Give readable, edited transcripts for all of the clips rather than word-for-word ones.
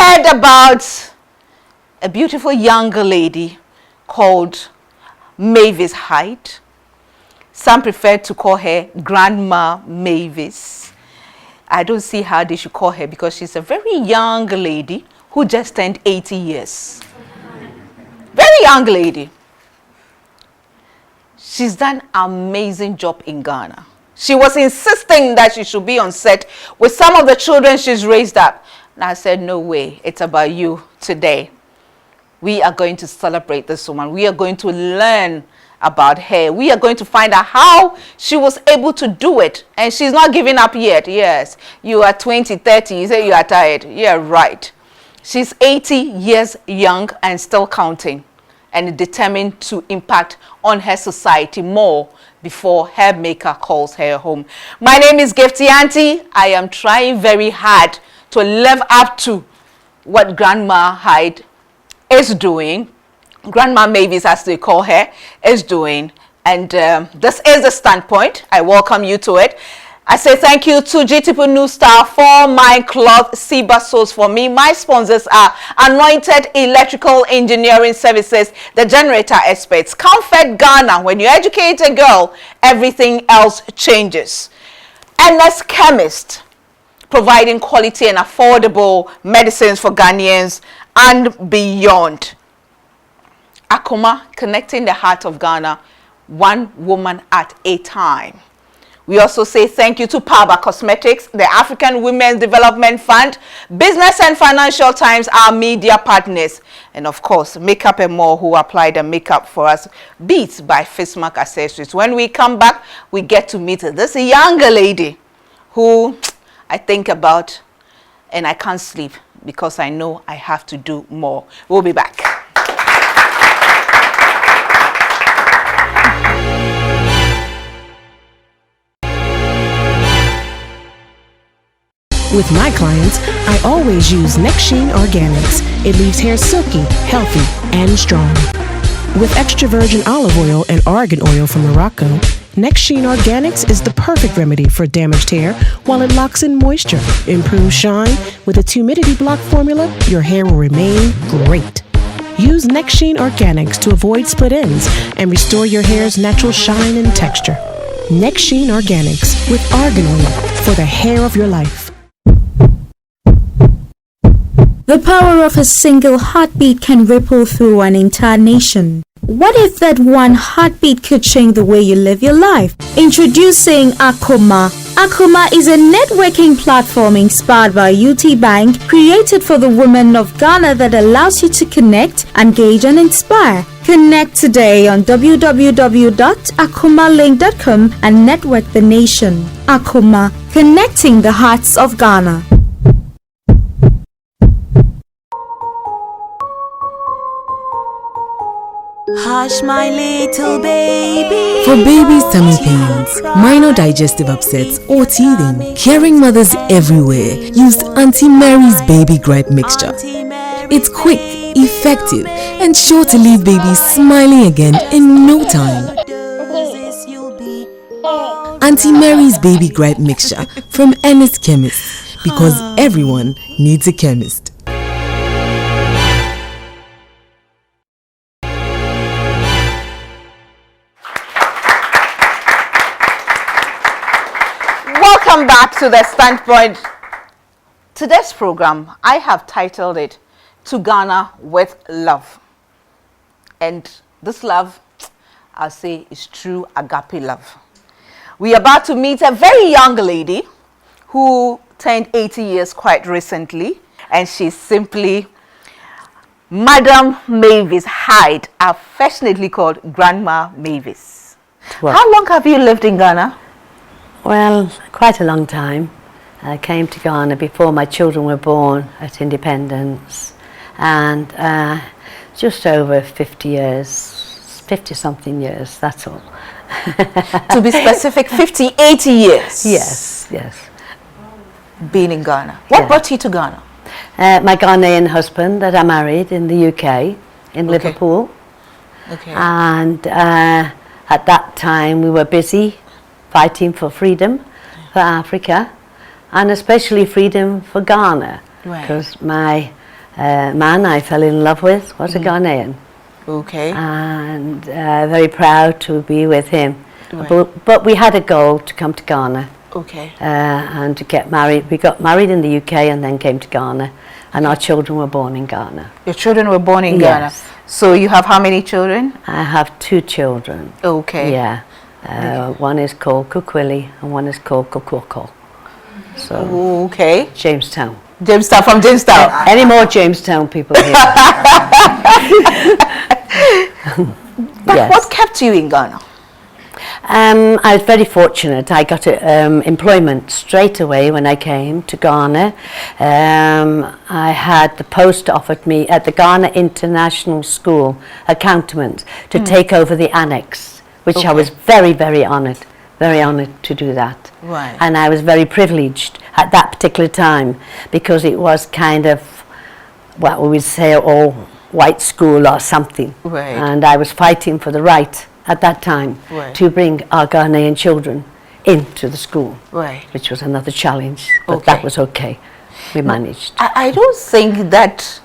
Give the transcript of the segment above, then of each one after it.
heard about a beautiful younger lady called Mavis Hyde. Some prefer to call her Grandma Mavis. I don't see how they should call her because she's a very young lady who just turned 80 years. Very young lady. She's done an amazing job in Ghana. She was insisting that she should be on set with some of the children she's raised up. And I said, no way, it's about you today. We are going to celebrate this woman. We are going to learn about her. We are going to find out how she was able to do it. And she's not giving up yet. Yes, you are 20, 30, you say you are tired. Yeah, right. She's 80 years young and still counting, and determined to impact on her society more before her maker calls her home. My name is Gifty Auntie. I am trying very hard to live up to what Grandma Hyde is doing. Grandma Mavis, as they call her, is doing. And this is the standpoint. I welcome you to it. I say thank you to GTP New Star for my cloth, Siba Source for me. My sponsors are Anointed Electrical Engineering Services, the generator experts. Comfort Ghana. When you educate a girl, everything else changes. NS Chemist, providing quality and affordable medicines for Ghanaians and beyond. Akoma, connecting the heart of Ghana, one woman at a time. We also say thank you to Paba Cosmetics, the African Women's Development Fund, Business and Financial Times, our media partners, and of course, Makeup and More, who apply the makeup for us, Beats by Fistmark Accessories. When we come back, we get to meet this younger lady who I think about and I can't sleep because I know I have to do more. We'll be back. With my clients, I always use Nexsheen Organics. It leaves hair silky, healthy, and strong. With extra virgin olive oil and argan oil from Morocco, Nexsheen Organics is the perfect remedy for damaged hair while it locks in moisture, improves shine. With its humidity block formula, your hair will remain great. Use Nexsheen Organics to avoid split ends and restore your hair's natural shine and texture. Nexsheen Organics with argan oil for the hair of your life. The power of a single heartbeat can ripple through an entire nation. What if that one heartbeat could change the way you live your life? Introducing Akoma. Akoma is a networking platform inspired by UT Bank, created for the women of Ghana that allows you to connect, engage, and inspire. Connect today on www.akomalink.com and network the nation. Akoma, connecting the hearts of Ghana. Hush, my little baby. For babies' tummy pains, minor digestive upsets, or teething, caring mothers everywhere use Auntie Mary's Baby Gripe Mixture. It's quick, effective, and sure to leave babies smiling again in no time. Auntie Mary's Baby Gripe Mixture from NS Chemist, because everyone needs a chemist. Welcome back to the Standpoint. Today's program, I have titled it To Ghana with Love. And this love, I'll say, is true agape love. We are about to meet a very young lady who turned 80 years quite recently, and she's simply Madam Mavis Hyde, affectionately called Grandma Mavis. Well, how long have you lived in Ghana? Well, quite a long time. I came to Ghana before my children were born at independence, and just over 50 years, 50-something years, that's all. To be specific, 50, 80 years? Yes, yes. Being in Ghana. What brought you to Ghana? My Ghanaian husband that I married in the UK, in Liverpool. Okay. And at that time we were busy fighting for freedom for Africa, and especially freedom for Ghana, because my man I fell in love with was a Ghanaian. Okay. And very proud to be with him. Right. But we had a goal to come to Ghana. Okay. And to get married. We got married in the UK and then came to Ghana, and our children were born in Ghana. Your children were born in Ghana. Yes. So you have how many children? I have 2 children. Okay. Yeah. One is called Kukwili and one is called Kukwoko. So Okay. Jamestown. Jamestown, from Jamestown. Any more Jamestown people here? But Yes. what kept you in Ghana? I was very fortunate. I got employment straight away when I came to Ghana. I had the post offered me at the Ghana International School accountant to take over the annex, which I was very, very honoured to do that. Right. And I was very privileged at that particular time because it was kind of what we would say all white school or something. Right. And I was fighting for the right at that time Right. to bring our Ghanaian children into the school, Right. which was another challenge, but Okay. that was okay. We managed. I don't think that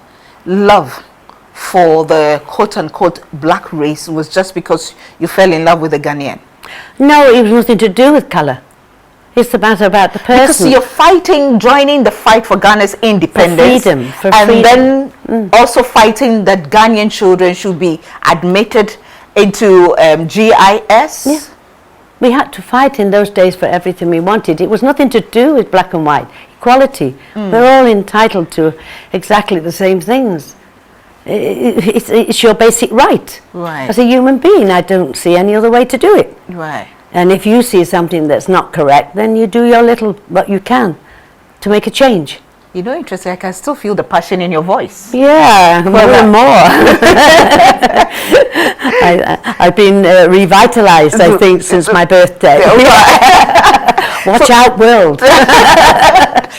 love for the quote-unquote black race was just because you fell in love with a Ghanaian. No, it was nothing to do with colour. It's the matter about the person. Because you're fighting, joining the fight for Ghana's independence. freedom, for and freedom. then also fighting that Ghanaian children should be admitted into GIS. Yeah. We had to fight in those days for everything we wanted. It was nothing to do with black and white. Equality. We're all entitled to exactly the same things. It's your basic right. Right. As a human being, I don't see any other way to do it. Right. And if you see something that's not correct, then you do your little what you can to make a change. You know, interesting, I can still feel the passion in your voice. Yeah, more and more. I've been revitalized, I think, since my birthday. Watch out, world.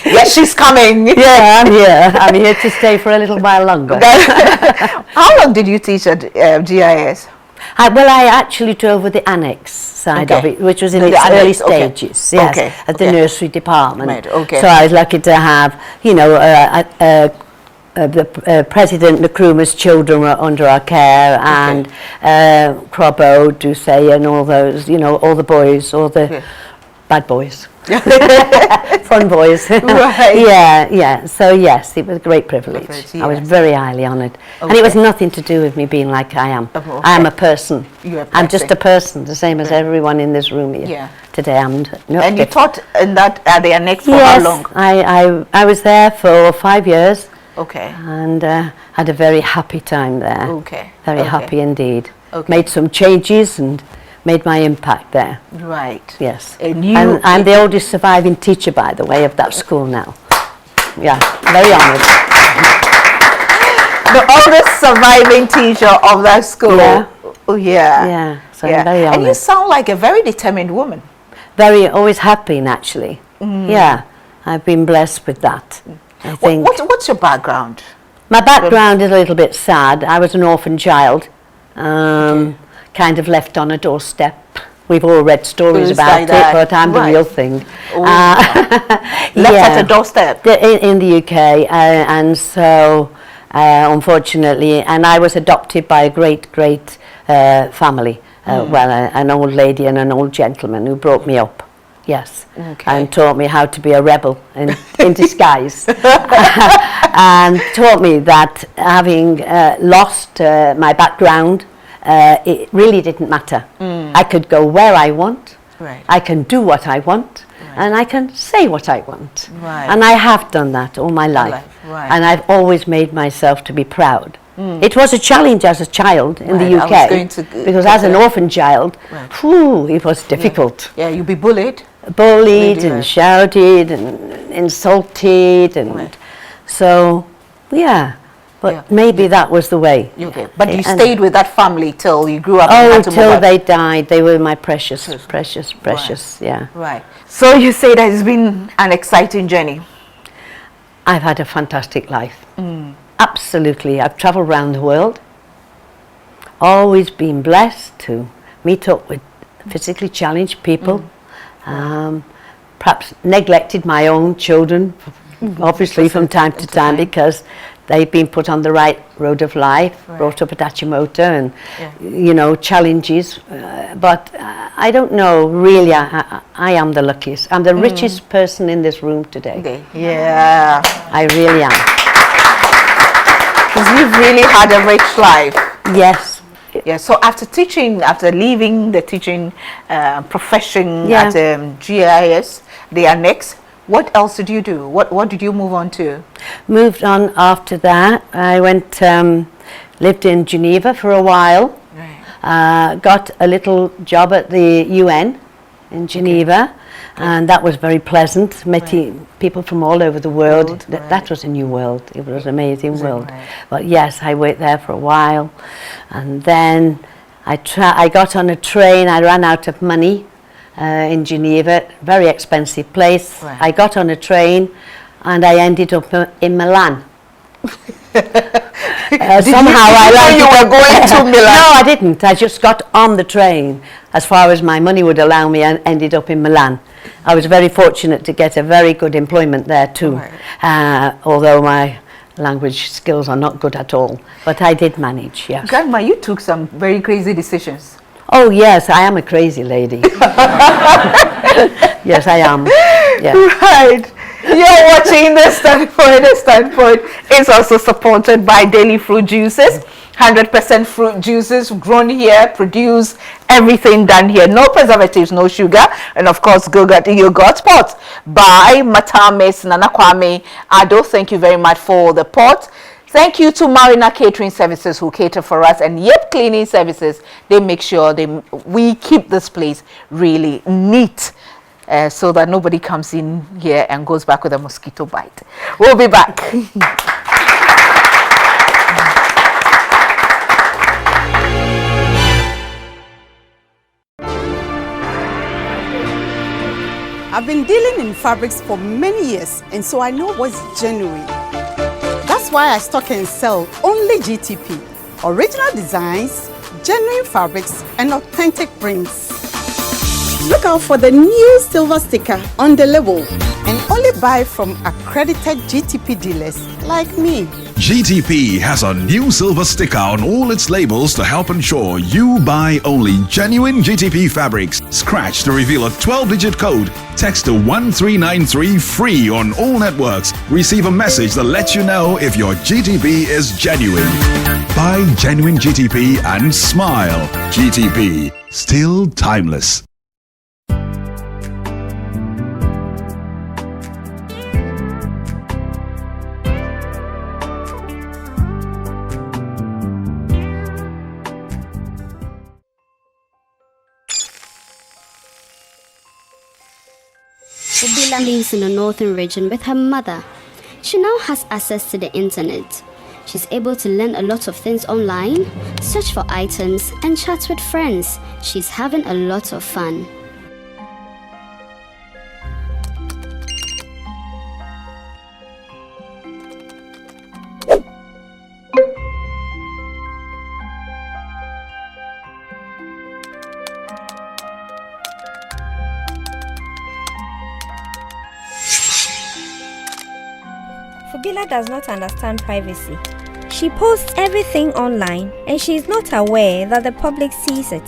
Yes, she's coming. Yeah, I'm here. I'm here to stay for a little while longer. How long did you teach at GIS? I actually drove with the annex side of Okay. it, which was in The its early annex, okay. stages, yes, Okay, at the okay. nursery department. Right, okay. So I was lucky to have, you know, the President Nkrumah's children were under our care, and Crobo, Ducey, and all those, you know, all the boys, all the bad boys. Fun boys. Right. Yeah. So yes, it was a great privilege. I was Yes. very highly honoured. And it was nothing to do with me being like I am. Okay. I am a person. You're a I'm just person. a person, the same as everyone in this room here. Yeah. Today I'm not And you different. taught in that at the annex for Yes, how long? I was there for 5 years Okay. and had a very happy time there. Okay. Very Okay. happy indeed. Okay. Made some changes and made my impact there. Right. Yes. And you- And I'm the oldest surviving teacher, by the way, of that school now. Yeah, very honoured. The oldest surviving teacher of that school. Yeah. Oh, yeah. Yeah, so I'm very And you honoured. sound like a very determined woman. Always have been, actually. Yeah, I've been blessed with that, I think. What's your background? My background is a little bit sad. I was an orphan child, kind of left on a doorstep. We've all read stories Things about like that. it, but I'm the Right. real thing. Oh, Left at a doorstep. In the UK, and so unfortunately, and I was adopted by a great family. An old lady and an old gentleman who brought me up. Yes, Okay. and taught me how to be a rebel in disguise, and taught me that having lost my background, it really didn't matter. I could go where I want, Right. I can do what I want, and I can say what I want. Right. And I have done that all my life. Right. And I've always made myself to be proud. It was a challenge as a child in the Right, I UK, was going to because as an orphan child, Right. it was difficult. Yeah, you'll be bullied. Bullied Really, and right. shouted and insulted, and Right. so yeah. But Yeah. maybe that was the way. Okay. But you And- stayed with that family till you grew up and Oh, had to move till out. they died. They were my precious. Yeah. Right. So you say that it's been an exciting journey. I've had a fantastic life. Absolutely. I've travelled around the world. Always been blessed to meet up with physically challenged people. Perhaps neglected my own children, obviously from time to time, because they've been put on the right road of life, brought up at Achimota and, you know, challenges. But I don't know, really, I am the luckiest. I'm the richest person in this room today. Yeah. I really am. Because you've really had a rich life. Yes. Yeah, so after leaving the teaching profession at GIS, the annex, what else did you do? What did you move on to? Moved on after that. I went, lived in Geneva for a while. Right. Got a little job at the UN in Geneva, and that was very pleasant. Met people from all over the world. That was a new world. It was an amazing world. But yes, I worked there for a while, and then I got on a train. I ran out of money in Geneva, very expensive place. I got on a train, and I ended up in Milan. Somehow you were going to Milan? No, I didn't. I just got on the train as far as my money would allow me, and ended up in Milan. I was very fortunate to get a very good employment there too, although my language skills are not good at all. But I did manage, yes. Grandma, you took some very crazy decisions. Oh yes, I am a crazy lady. Yes, I am. Yeah. Right. You're watching The Standpoint. The Standpoint is also supported by Daily Fruit Juices. 100% fruit juices grown here, produce everything done here. No preservatives, no sugar. And of course, yogurt pot by Matamis Nana Kwame Ado. Thank you very much for the pot. Thank you to Marina Catering Services who cater for us, and Yep Cleaning Services. They make sure we keep this place really neat. So that nobody comes in here and goes back with a mosquito bite. We'll be back. I've been dealing in fabrics for many years, and so I know what's genuine. That's why I stock and sell only GTP, original designs, genuine fabrics, and authentic prints. Look out for the new silver sticker on the label and only buy from accredited GTP dealers like me. GTP has a new silver sticker on all its labels to help ensure you buy only genuine GTP fabrics. Scratch to reveal a 12-digit code. Text to 1393 free on all networks. Receive a message that lets you know if your GTP is genuine. Buy genuine GTP and smile. GTP, still timeless. Fubila lives in the northern region with her mother. She now has access to the internet. She's able to learn a lot of things online, search for items, and chat with friends. She's having a lot of fun. Fubila does not understand privacy. She posts everything online and she is not aware that the public sees it.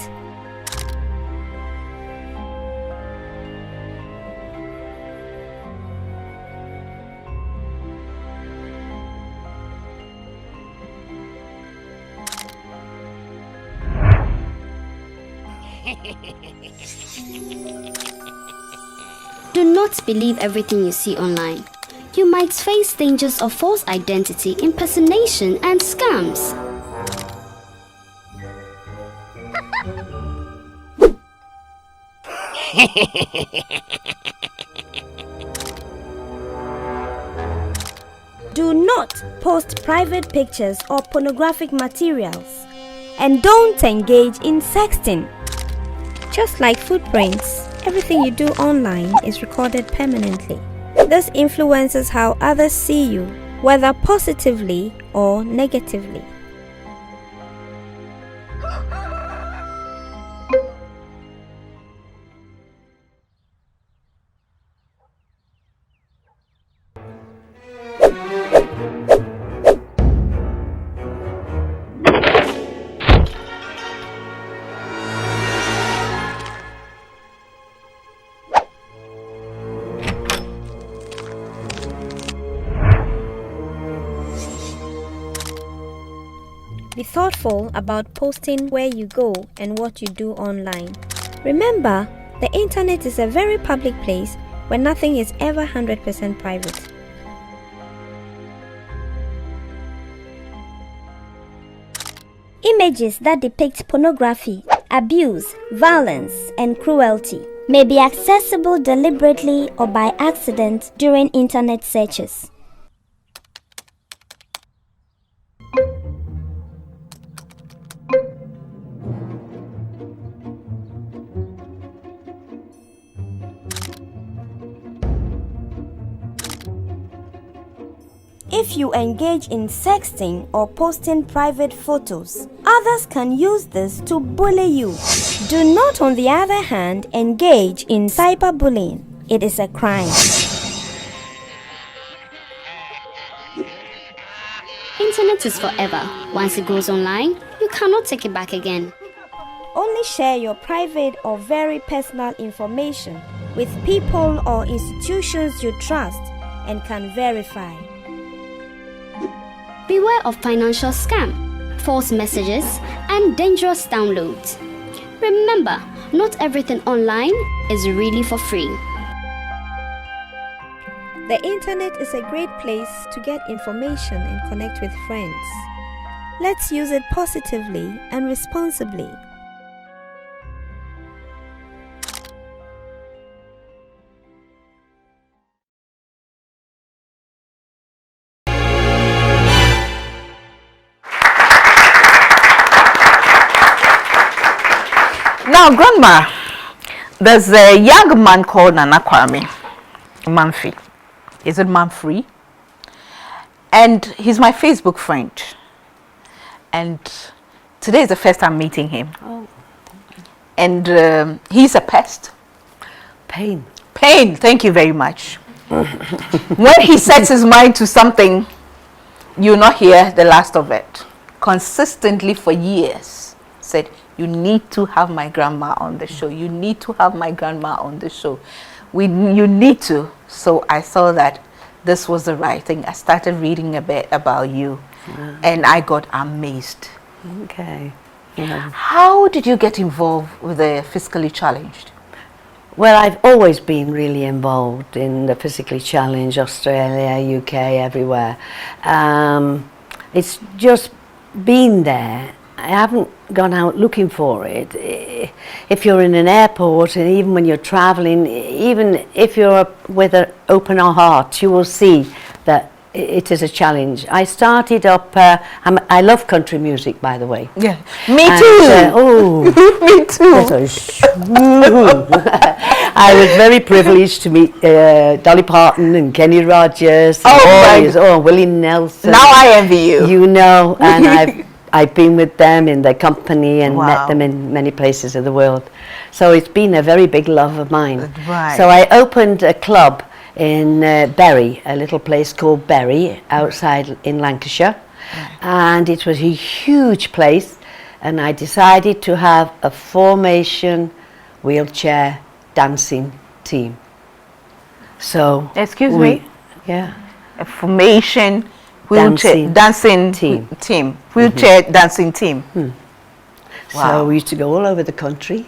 Do not believe everything you see online. You might face dangers of false identity, impersonation, and scams. Do not post private pictures or pornographic materials. And don't engage in sexting. Just like footprints, everything you do online is recorded permanently. This influences how others see you, whether positively or negatively. Be thoughtful about posting where you go and what you do online. Remember, the internet is a very public place where nothing is ever 100% private. Images that depict pornography, abuse, violence, and cruelty may be accessible deliberately or by accident during internet searches. If you engage in sexting or posting private photos, others can use this to bully you. Do not, on the other hand, engage in cyberbullying. It is a crime. Internet is forever. Once it goes online, you cannot take it back again. Only share your private or very personal information with people or institutions you trust and can verify. Beware of financial scam, false messages, and dangerous downloads. Remember, not everything online is really for free. The internet is a great place to get information and connect with friends. Let's use it positively and responsibly. Now, Grandma, there's a young man called Nana Kwame Manfi. Is it Manfree? And he's my Facebook friend. And today is the first time meeting him. Oh. And he's a pest. Pain. Pain, thank you very much. When he sets his mind to something, you'll not hear the last of it. Consistently for years, said, you need to have my grandma on the show. You need to have my grandma on the show. You need to. So I saw that this was the right thing. I started reading a bit about you, and I got amazed. Okay. Yeah. How did you get involved with the physically challenged? Well, I've always been really involved in the physically challenged, Australia, UK, everywhere. It's just been there. I haven't gone out looking for it. If you're in an airport, and even when you're traveling, even if you're with an open heart, you will see that it is a challenge. I started up, I love country music, by the way. Yeah, me too. Me too. I was very privileged to meet Dolly Parton and Kenny Rogers, and Willie Nelson. Now I envy you. You know, and I've been with them in their company and met them in many places of the world. So it's been a very big love of mine. Right. So I opened a club in Bury, a little place called Bury, outside in Lancashire. Right. And it was a huge place. And I decided to have a formation wheelchair dancing team. So excuse me? Yeah. A formation wheelchair dancing team. Wheelchair dancing team. Wow. So we used to go all over the country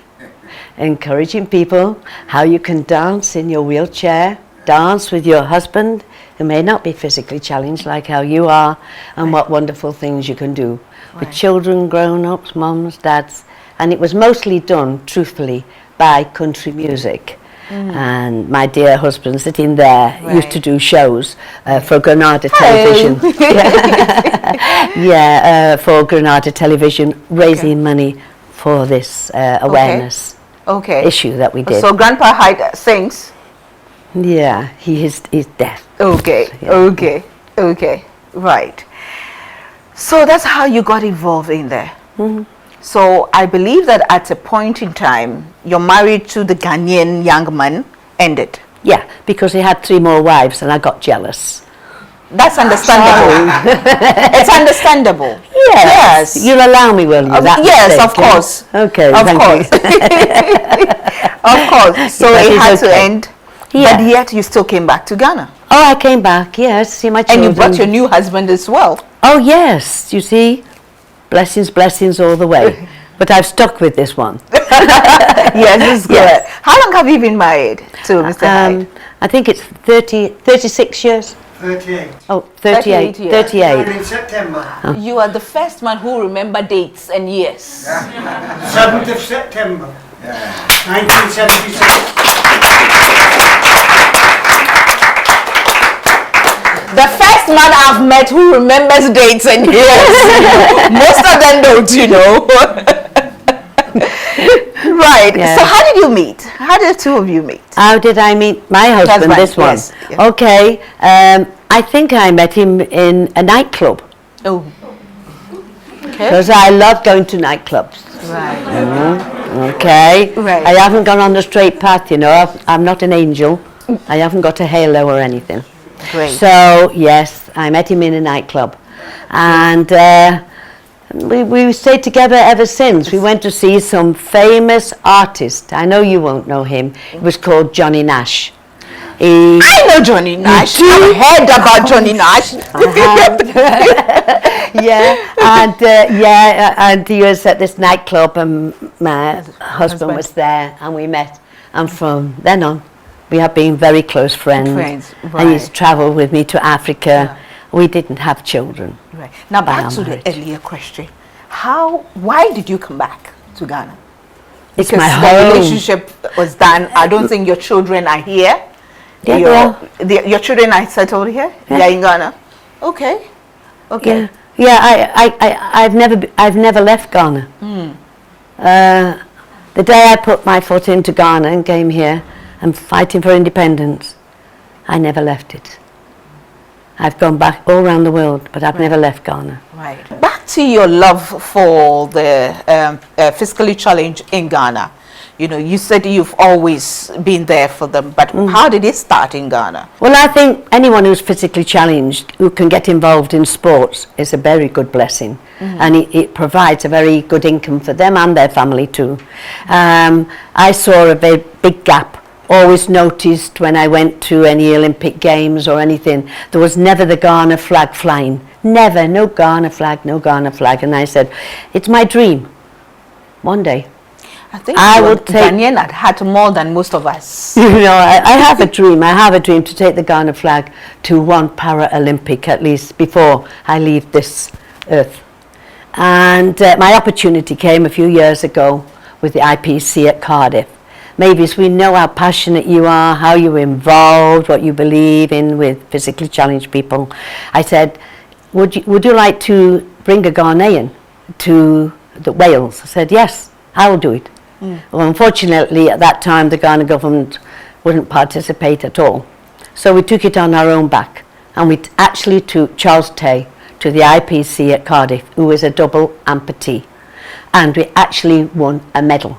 encouraging people how you can dance in your wheelchair, dance with your husband who may not be physically challenged like how you are, and what wonderful things you can do with children, grown-ups, mums, dads. And it was mostly done, truthfully, by country music. And my dear husband sitting there used to do shows for Granada Television. For Granada Television, raising money for this awareness issue that we did. So Grandpa Hyde sings? Yeah, he's deaf. Okay, right. So that's how you got involved in there. So I believe that at a point in time, your marriage to the Ghanaian young man ended. Yeah, because he had 3 more wives and I got jealous. That's understandable. It's understandable. Yes. You'll allow me, will you? Yes, of course. Okay, of course. Of course. So it had to end. Yeah. But yet you still came back to Ghana. Oh, I came back, yes, see my children. And you brought your new husband as well. Oh, yes, you see. blessings, blessings all the way. But I've stuck with this one. Yes, it's good. Yes. How long have you been married to Mr. Hyde? I think it's 36 years. 38. Oh, 38. 38 years. 38. In September. You are the first man who remember dates and years. 7th of September. 1976. The first man I've met who remembers dates and years. Most of them don't, you know. Right. Yeah. So how did you meet? How did the two of you meet? How did I meet my husband? Husband, This one. yes, yes. Okay. I think I met him in a nightclub. Oh. Okay. Because I love going to nightclubs. Right. Okay. Right. I haven't gone on the straight path, you know. I'm not an angel. I haven't got a halo or anything. Great. So, yes, I met him in a nightclub. And we stayed together ever since. We went to see some famous artist. I know you won't know him. It was called Johnny Nash. I know Johnny Nash. I've heard about Johnny Nash. And he was at this nightclub, and my husband was there, and we met. And from then on, we have been very close friends. Right. And he's travelled with me to Africa. Yeah. We didn't have children. Right. Now back to the earlier question. Why did you come back to Ghana? It's because my the home. relationship was done. I don't think your children are here. Yeah, your children are settled here. Yeah. They're in Ghana. Okay. Okay. Yeah. I've never left Ghana. The day I put my foot into Ghana and came here and fighting for independence, I never left it. I've gone back all around the world, but I've never left Ghana. Right. Back to your love for the physically challenged in Ghana. You know, you said you've always been there for them, but how did it start in Ghana? Well, I think anyone who's physically challenged who can get involved in sports is a very good blessing. And it provides a very good income for them and their family too. I saw a very big gap. Always noticed when I went to any Olympic Games or anything, there was never the Ghana flag flying. Never, no Ghana flag, no Ghana flag. And I said, it's my dream. One day. I think Ghanaian had more than most of us. You know, I have a dream. I have a dream to take the Ghana flag to one Paralympic at least before I leave this earth. And my opportunity came a few years ago with the IPC at Cardiff. Mavis, we know how passionate you are, how you're involved, what you believe in with physically challenged people. I said, would you like to bring a Ghanaian to the Wales? I said, yes, I will do it. Well, unfortunately, at that time, the Ghana government wouldn't participate at all. So we took it on our own back, and we actually took Charles Tay to the IPC at Cardiff, who was a double amputee, and we actually won a medal.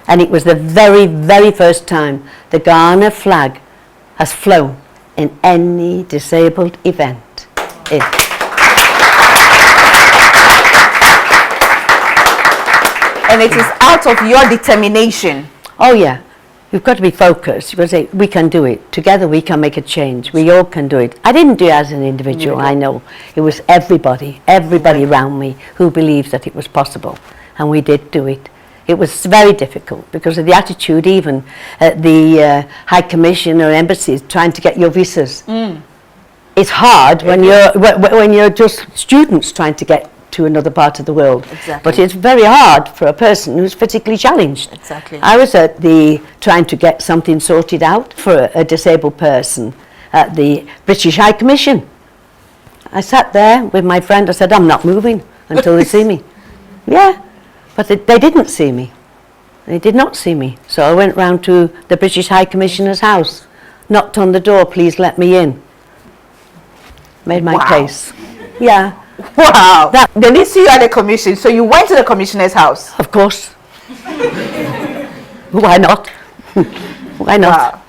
And it was the very, very first time the Ghana flag has flown in any disabled event. And it is out of your determination. Oh yeah, you've got to be focused. You've got to say, we can do it. Together we can make a change. We all can do it. I didn't do it as an individual, I know. It was everybody around me who believed that it was possible. And we did do it. It was very difficult because of the attitude even at the High Commission or embassies trying to get your visas. It's hard when you're just students trying to get to another part of the world. Exactly. But it's very hard for a person who's physically challenged. Exactly. I was at trying to get something sorted out for a disabled person at the British High Commission. I sat there with my friend. I said, I'm not moving until they see me. Yeah, but they didn't see me. They did not see me. So I went round to the British High Commissioner's house, knocked on the door, please let me in. Made my case. Yeah. Wow. They didn't see you at the commission, so you went to the commissioner's house? Of course. Why not? Why not? Wow.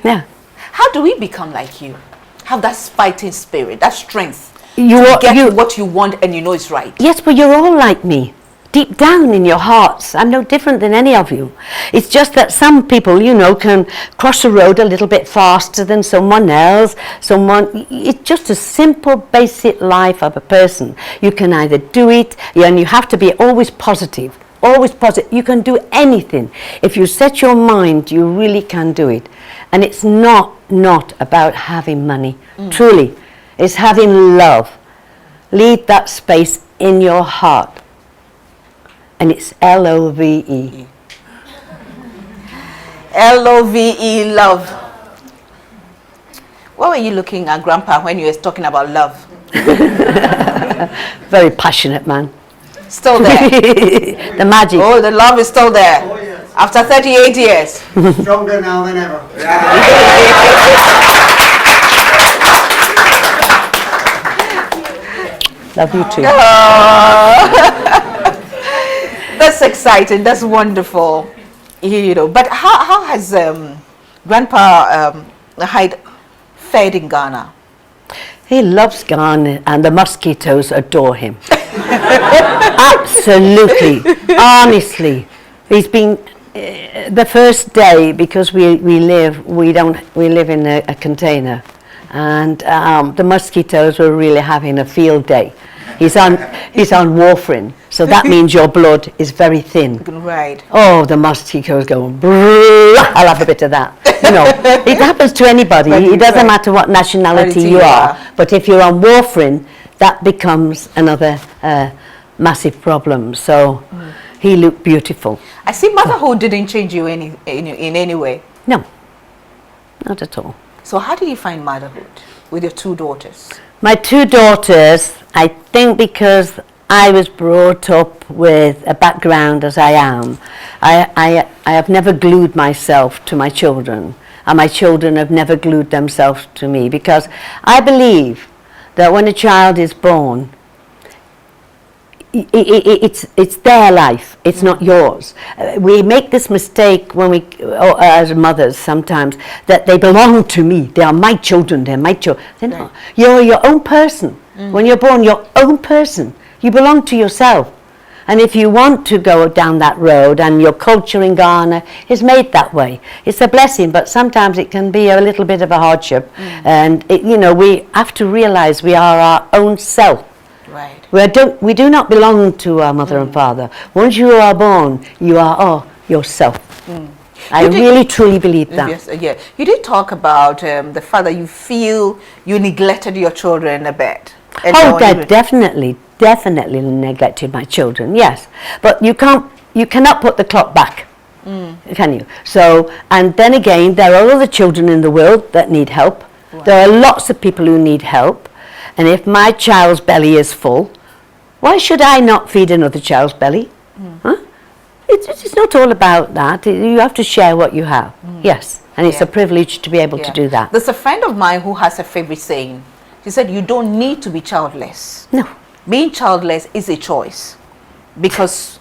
Yeah. How do we become like you? Have that fighting spirit, that strength to get what you want and you know it's right. Yes, but you're all like me. deep down in your hearts, I'm no different than any of you. It's just that some people, you know, can cross the road a little bit faster than someone else. It's just a simple, basic life of a person. You can either do it, and you have to be always positive. Always positive. You can do anything. If you set your mind, you really can do it. And it's not about having money. Truly. It's having love. Leave that space in your heart. And it's L-O-V-E. L-O-V-E, love. What were you looking at, Grandpa, when you were talking about love? Very passionate man. Still there. The magic. Oh, the love is still there. Oh, yes. After 38 years. Stronger now than ever. Love you too. That's exciting. That's wonderful. You know, but how has Grandpa Hyde fared in Ghana? He loves Ghana, and the mosquitoes adore him. Absolutely, honestly. He's been the first day, because we live in a container, and the mosquitoes were really having a field day. He's on warfarin, so that means your blood is very thin. Right. Oh, the mosquitoes go, brrr, I'll have a bit of that. You know, it happens to anybody. It doesn't matter what nationality you are. But if you're on warfarin, that becomes another massive problem. So he looked beautiful. I see motherhood didn't change you in any way. No, not at all. So how did you find motherhood with your two daughters? My two daughters, I think because I was brought up with a background as I am, I have never glued myself to my children, and my children have never glued themselves to me, because I believe that when a child is born, it's their life, it's not yours. We make this mistake when as mothers sometimes, that they belong to me, they are my children, they're my children. They're not. You're your own person. When you're born, your own person. You belong to yourself. And if you want to go down that road, and your culture in Ghana is made that way, it's a blessing, but sometimes it can be a little bit of a hardship. And we have to realize we are our own self. Right. We do not belong to our mother and father. Once you are born, you are yourself. I really truly believe that. Yes, yeah. You did talk about the fact that you feel you neglected your children a bit. Definitely neglected my children. Yes, but you cannot put the clock back, can you? So, and then again, there are other children in the world that need help. Wow. There are lots of people who need help. And if my child's belly is full, why should I not feed another child's belly? Huh? It's not all about that. You have to share what you have. Yes, and it's a privilege to be able to do that. There's a friend of mine who has a favorite saying. She said, you don't need to be childless. No. Being childless is a choice, because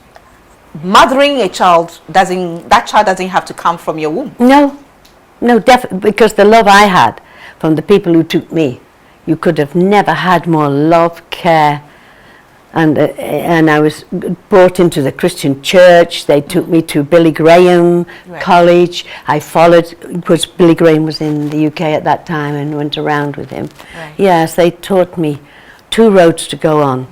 mothering a child that child doesn't have to come from your womb. No, definitely, because the love I had from the people who took me, you could have never had more love, care, and I was brought into the Christian church. They took me to Billy Graham College. I followed, because Billy Graham was in the UK at that time, and went around with him. Right. Yes, they taught me 2 roads to go on,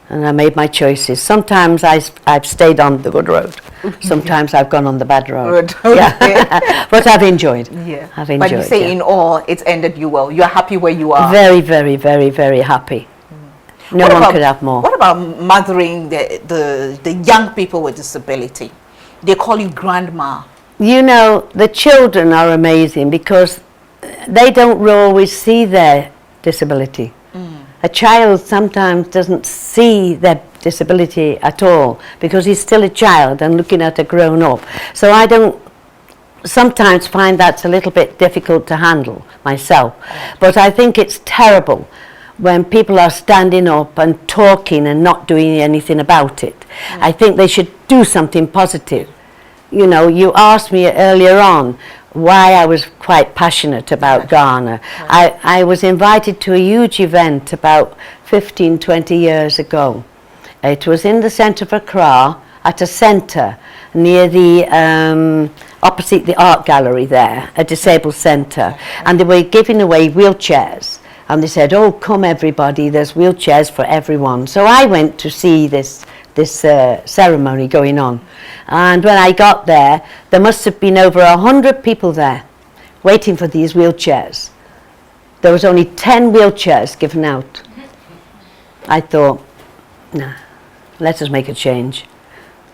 and I made my choices. Sometimes I've stayed on the good road. Sometimes I've gone on the bad road. Yeah. But I've enjoyed. Yeah. I've enjoyed. But you say in all, it's ended you well. You're happy where you are. Very, very, very, very happy. No one could have more. What about mothering the young people with disability? They call you grandma. You know, the children are amazing, because they don't always see their disability. A child sometimes doesn't see their disability at all, because he's still a child and looking at a grown-up. So I don't sometimes find that's a little bit difficult to handle myself. But I think it's terrible when people are standing up and talking and not doing anything about it. I think they should do something positive. You know, you asked me earlier on why I was quite passionate about Ghana. I was invited to a huge event about 15, 20 years ago It was in the centre of Accra, at a centre near the opposite the art gallery there, a disabled centre, and they were giving away wheelchairs, and they said, oh, come everybody, there's wheelchairs for everyone. So I went to see this ceremony going on, and when I got there, there must have been over 100 people there waiting for these wheelchairs. There was only 10 wheelchairs given out. I thought, nah, let us make a change.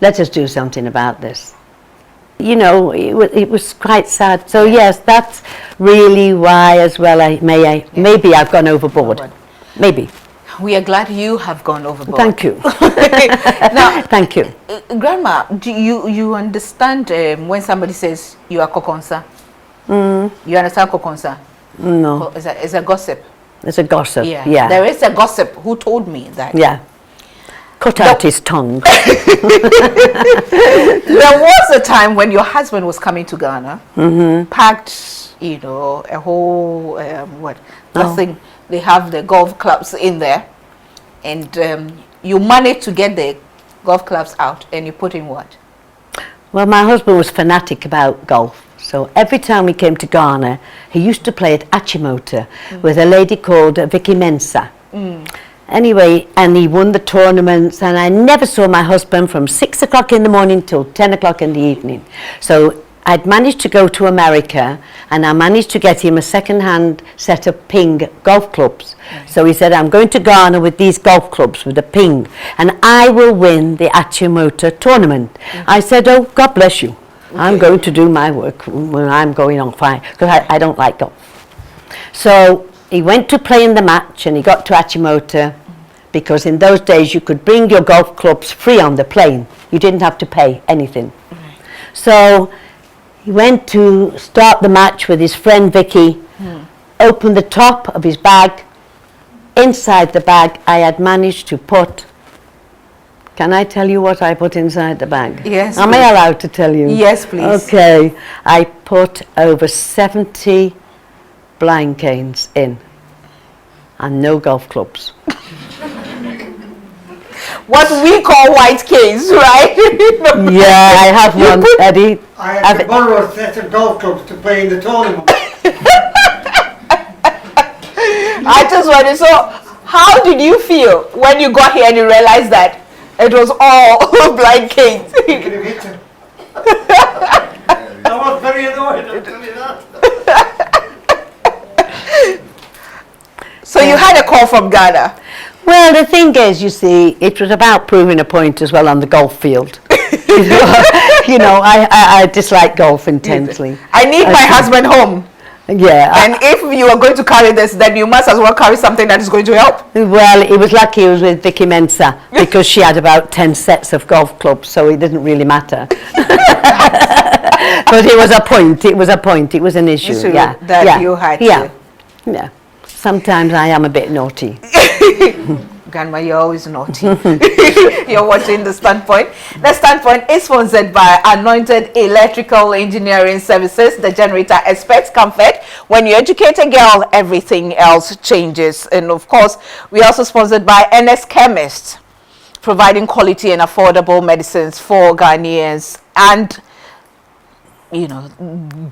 Let us do something about this. You know, it was quite sad. So yes, that's really why as well maybe I've gone overboard. Maybe. We are glad you have gone overboard. Thank you. Now, thank you. Grandma, do you understand when somebody says you are kokonsa? You understand kokonsa? No. It's a gossip. It's a gossip, Yeah. yeah. There is a gossip who told me that. Yeah. Cut out his tongue. There was a time when your husband was coming to Ghana, packed, you know, a whole, thing. They have the golf clubs in there, and you managed to get the golf clubs out, and you put in what? Well, my husband was fanatic about golf. So every time we came to Ghana, he used to play at Achimota with a lady called Vicky Mensah. Anyway, and he won the tournaments, and I never saw my husband from 6 o'clock in the morning till 10 o'clock in the evening. So I'd managed to go to America, and I managed to get him a second-hand set of Ping golf clubs. So he said, I'm going to Ghana with these golf clubs, with the Ping, and I will win the Achimota tournament. I said, oh, God bless you. I'm going to do my work when I'm going on fire, because I don't like golf. So he went to play in the match, and he got to Achimota, because in those days you could bring your golf clubs free on the plane. You didn't have to pay anything. So he went to start the match with his friend Vicky, opened the top of his bag. Inside the bag I had managed to put, can I tell you what I put inside the bag? Yes. Am I allowed to tell you? Yes, please. Okay. I put over 70 blind canes in, and no golf clubs. What we call white canes, right? Yeah, I have one, Eddie. I had to borrow a set of golf clubs to play in the tournament. I just wanted, so how did you feel when you got here and you realized that it was all blind canes? I was very annoyed, I'll tell you that. So you had a call from Ghana. Well, the thing is, you see, it was about proving a point as well on the golf field. You know, I dislike golf intensely. I need my husband home. Yeah. And if you are going to carry this, then you must as well carry something that is going to help. Well, he was lucky he was with Vicky Mensah, because she had about 10 sets of golf clubs, so it didn't really matter. But it was a point, it was a point, it was an issue. Yeah. That you had to. Yeah. Sometimes I am a bit naughty. Grandma, you're always naughty. You're watching The Standpoint. The Standpoint is sponsored by Anointed Electrical Engineering Services, the generator experts comfort. When you educate a girl, everything else changes. And of course, we are also sponsored by NS Chemists, providing quality and affordable medicines for Ghanaians and, you know,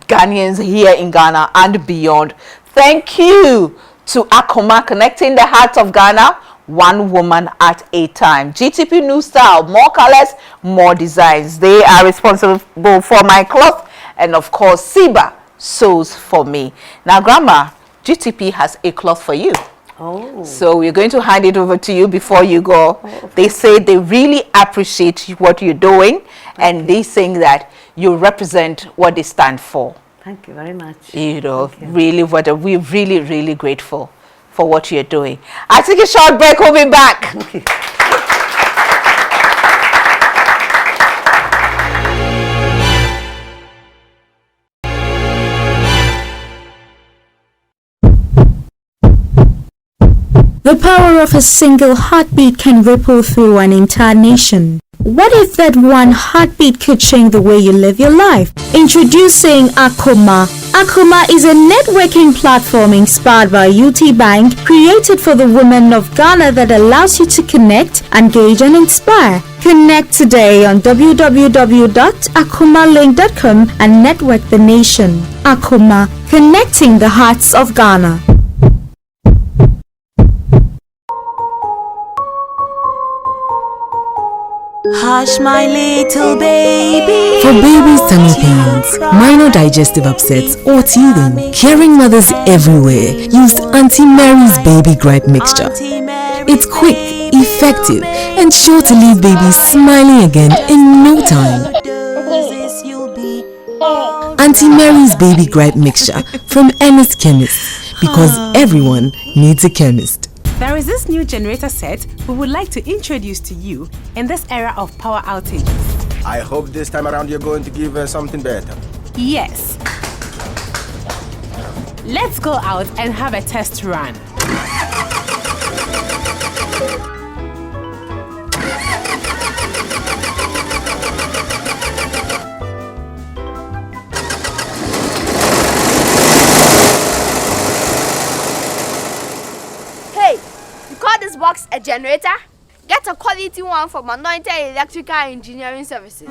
Ghanaians here in Ghana and beyond. Thank you to Akoma, connecting the heart of Ghana, one woman at a time. GTP New Style, more colors, more designs. They are responsible for my cloth, and of course, Siba sews for me. Now, Grandma, GTP has a cloth for you. Oh. So we're going to hand it over to you before you go. They say they really appreciate what you're doing, and they think that you represent what they stand for. Thank you very much. You know, really, we're really, really grateful for what you're doing. I take a short break. We'll be back. Okay. The power of a single heartbeat can ripple through an entire nation. What if that one heartbeat could change the way you live your life? Introducing Akoma. Akoma is a networking platform inspired by UT Bank, created for the women of Ghana that allows you to connect, engage and inspire. Connect today on www.akomalink.com and network the nation. Akoma, connecting the hearts of Ghana. Hush, my little baby. For babies' tummy pains, minor digestive upsets, or teething, caring mothers everywhere use Auntie Mary's Baby Gripe Mixture. It's quick, effective, and sure to leave babies smiling again in no time. Auntie Mary's Baby Gripe Mixture from Ennis Chemist, because everyone needs a chemist. There is this new generator set we would like to introduce to you in this era of power outages. I hope this time around you're going to give us something better. Yes. Let's go out and have a test run. This box a generator? Get a quality one from Anointed Electrical Engineering Services.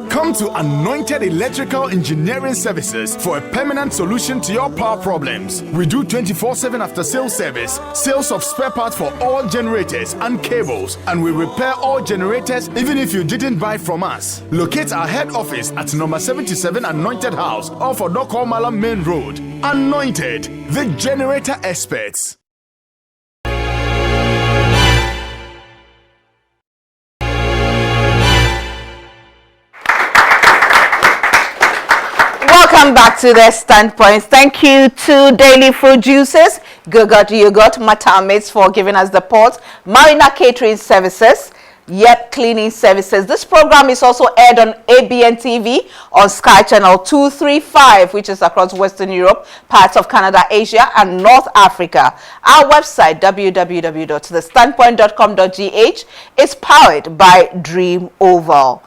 Come to Anointed Electrical Engineering Services for a permanent solution to your power problems. We do 24/7 after sales service, sales of spare parts for all generators and cables, and we repair all generators even if you didn't buy from us. Locate our head office at number 77 Anointed House off of Dokomala Main Road. Anointed, the generator experts. Welcome back to the Standpoints. Thank you to Daily Fruit Juices, Gurgot Yogurt, Matamates for giving us the pot, Marina Catering Services, Yep Cleaning Services. This program is also aired on ABN TV on Sky Channel 235, which is across Western Europe, parts of Canada, Asia, and North Africa. Our website, www.thestandpoint.com.gh, is powered by Dream Oval.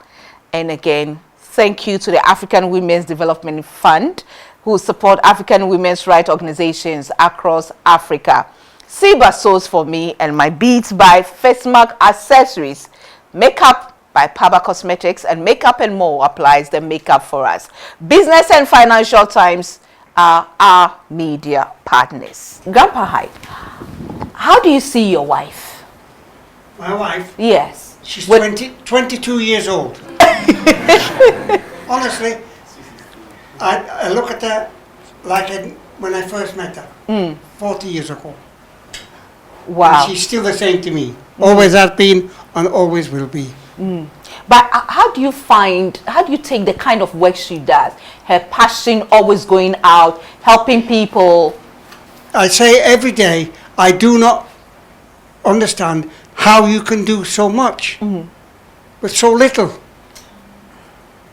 And again, thank you to the African Women's Development Fund, who support African women's rights organizations across Africa. Siba Sews for Me and My Beads by Facemark Accessories. Makeup by Paba Cosmetics, and Makeup and More applies the makeup for us. Business and Financial Times are our media partners. Grandpa Hyde, how do you see your wife? My wife? Yes. She's 22 years old. Honestly, I look at her like when I first met her, 40 years ago. Wow. And she's still the same to me. Always has been and always will be. But how do you take the kind of work she does? Her passion, always going out, helping people. I say every day, I do not understand how you can do so much with so little.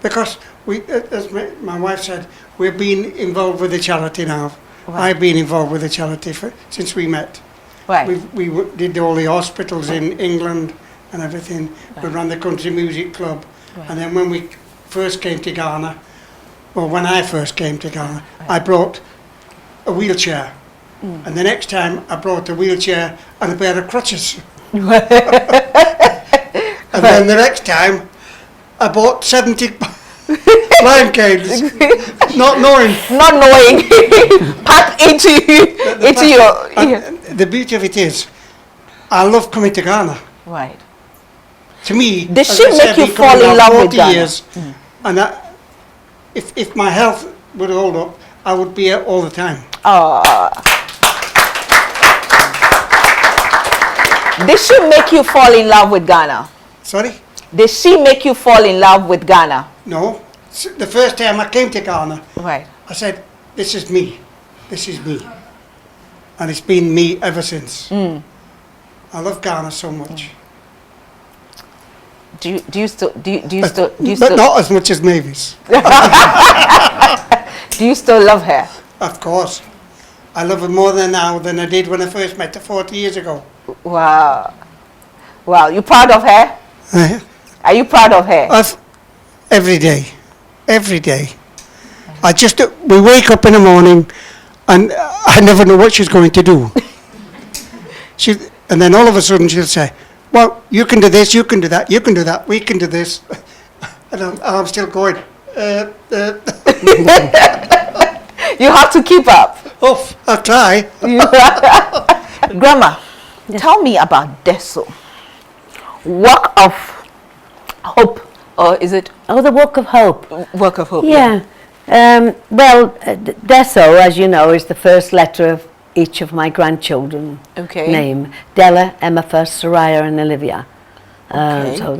Because as my wife said, we've been involved with the charity now. Right. I've been involved with the charity since we met. Right. We did all the hospitals in England and everything. Right. We ran the country music club. Right. And then when we first came to Ghana, well, when I first came to Ghana, right, I brought a wheelchair. And the next time I brought a wheelchair and a pair of crutches. And then the next time I bought 70 flying canes, not knowing packed into your. The beauty of it is, I love coming to Ghana. Right. To me, did she make you fall in love with Ghana? Years, and if my health would hold up, I would be here all the time. Did she make you fall in love with Ghana? Sorry? Did she make you fall in love with Ghana? No. The first time I came to Ghana, right, I said, this is me. This is me. And it's been me ever since. I love Ghana so much. Do you still not as much as Mavis. Do you still love her? Of course. I love her more now than I did when I first met her 40 years ago. Wow. Wow. You proud of her? Are you proud of her? Every day. We wake up in the morning and I never know what she's going to do. And then all of a sudden she'll say, well, you can do this, you can do that, you can do that, we can do this. And I'm still going. You have to keep up. Oh, I'll try. Grandma, tell me about DESO. Work of Hope, or is it? Oh, the Walk of Hope. Work of Hope. Yeah. DESO, as you know, is the first letter of each of my grandchildren. Okay. Name: Della, Emma first, Soraya, and Olivia. So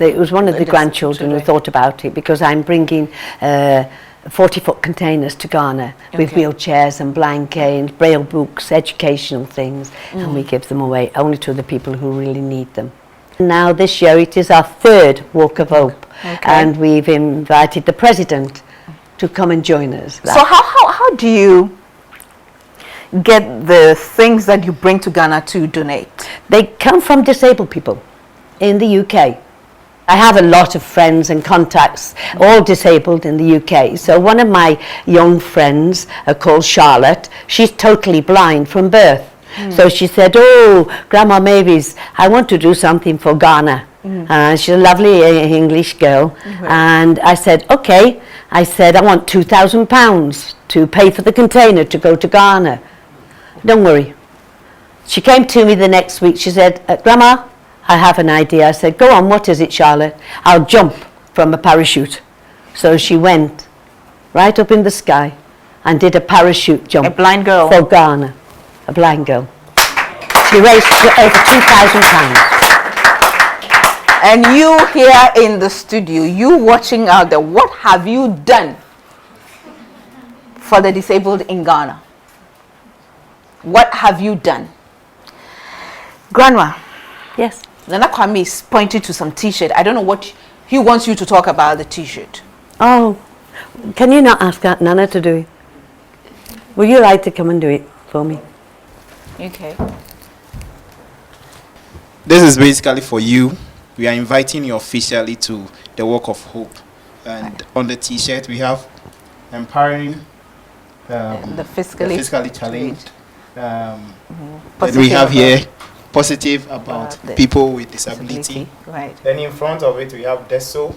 it was one of the grandchildren who thought about it, because I'm bringing 40-foot containers to Ghana with wheelchairs and blankets, braille books, educational things, and we give them away only to the people who really need them. Now this year it is our third Walk of Hope, and we've invited the President to come and join us. So how do you get the things that you bring to Ghana to donate? They come from disabled people in the UK. I have a lot of friends and contacts, all disabled in the UK. So one of my young friends, called Charlotte, she's totally blind from birth. So she said, oh, Grandma Mavis, I want to do something for Ghana. She's a lovely English girl. And I said, okay. I said, I want £2,000 to pay for the container to go to Ghana. Don't worry. She came to me the next week. She said, Grandma, I have an idea. I said, go on, what is it, Charlotte? I'll jump from a parachute. So she went right up in the sky and did a parachute jump. A blind girl? For Ghana. A blind girl. She raised over £2,000. And you here in the studio, you watching out there, what have you done for the disabled in Ghana? What have you done? Grandma. Yes. Nana Kwame is pointing to some t-shirt. I don't know what he wants you to talk about the t-shirt. Oh, can you not ask Nana to do it? Would you like to come and do it for me? Okay. This is basically for you. We are inviting you officially to the Walk of Hope. And on the t-shirt we have empowering the physically challenged. Then we have here positive about people with disability. Right. Then in front of it we have DESO.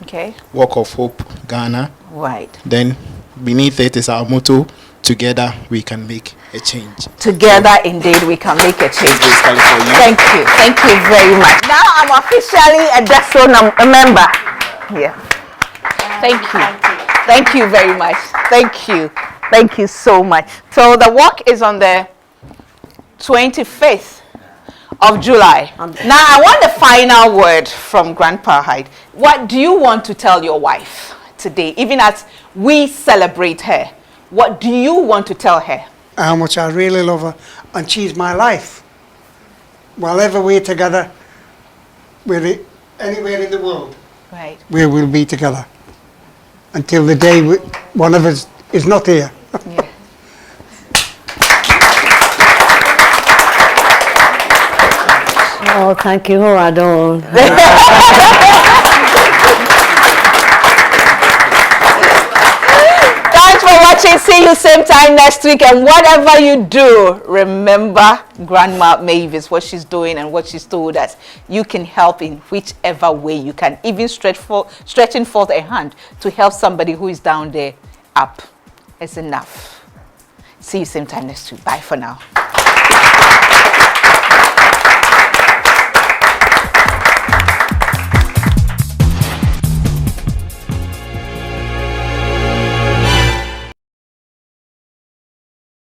Okay. Walk of Hope Ghana. Right. Then beneath it is our motto: together we can make a change. Together indeed we can make a change. Thank you very much. Now I'm officially a DESO member. Yeah. Thank you very much. Thank you so much. So the walk is on the 25th of July. Now I want the final word from Grandpa Hyde. What do you want to tell your wife today, even as we celebrate her? What do you want to tell her? How much I really love her, and she's my life. Wherever we're together, anywhere in the world, right, we will be together until the day one of us is not here. Yeah. Oh, thank you. Oh, I don't. Thanks for watching. See you same time next week. And whatever you do, remember Grandma Mavis, what she's doing and what she's told us. You can help in whichever way you can, even stretching forth a hand to help somebody who is down there up. It's enough. See you same time next week. Bye for now.